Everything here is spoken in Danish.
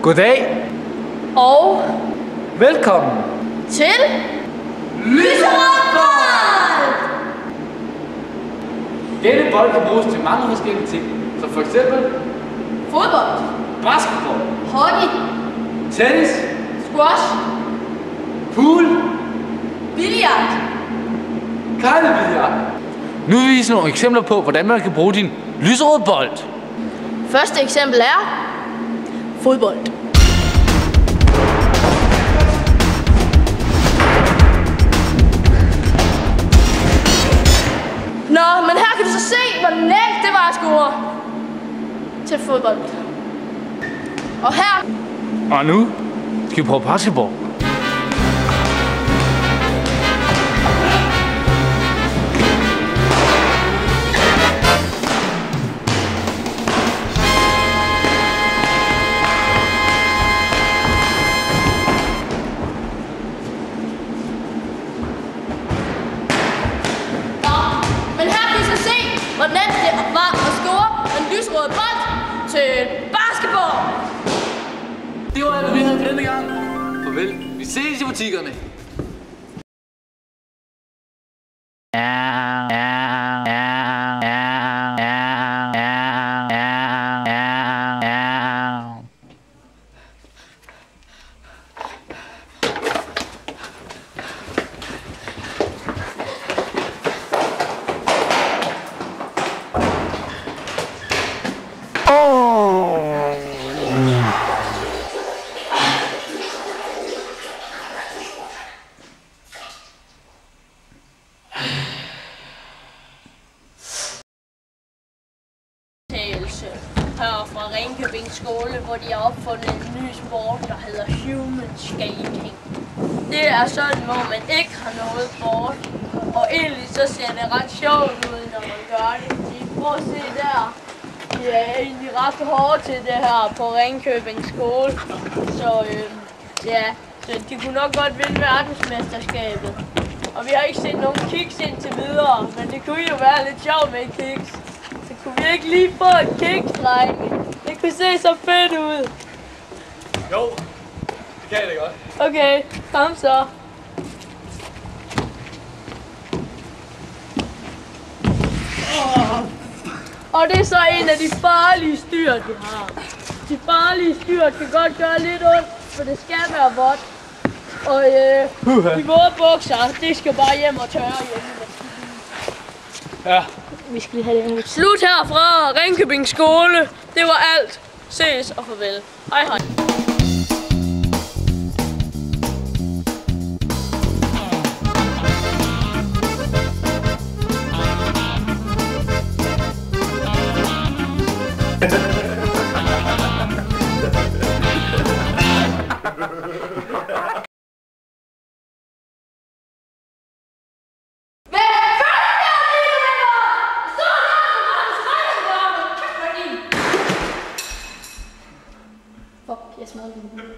Goddag Og velkommen til Lyserød Bold! Denne bold kan bruges til mange forskellige ting, som for eksempel Fodbold, basketball, hockey, tennis, squash, pool, billard. kejlebilliard. Nu vil vi vise nogle eksempler på, hvordan man kan bruge din lyserøde bold. Første eksempel er fodbold. Nå, men her kan du så se, hvor nemt det var at score til fodbold. Og her... Og nu skal vi prøve basketball. Hvor nemt det var at score en lyserød bold til basketball. Det var alt, vi havde for denne gang. Farvel. Vi ses i butikkerne. Her fra Ringkøbing skole, hvor de har opfundet en ny sport, der hedder human skating. Det er sådan, hvor man ikke har noget bord, og egentlig så ser det ret sjovt ud, når man gør det. Prøv at se der. De er egentlig ret hårde til det her på Ringkøbing skole, så så de kunne nok godt vinde verdensmesterskabet. Og vi har ikke set nogen kiks indtil videre, men det kunne jo være lidt sjovt med kiks. Så kunne vi ikke lige få et kiks, drenge? Det kunne se så fedt ud. Jo, det kan jeg da godt. Okay, kom så. Og det er så en af de farlige styr, de har. De farlige styr kan godt gøre lidt ondt, for det skal være vådt. Og de våde bukser, det skal bare hjem og tørre hjemme. Ja. Vi skal lige have det. Slut her fra Ringkøbing skole. Det var alt. Ses og farvel. Hej hej. Fuck, jeg smadrede den.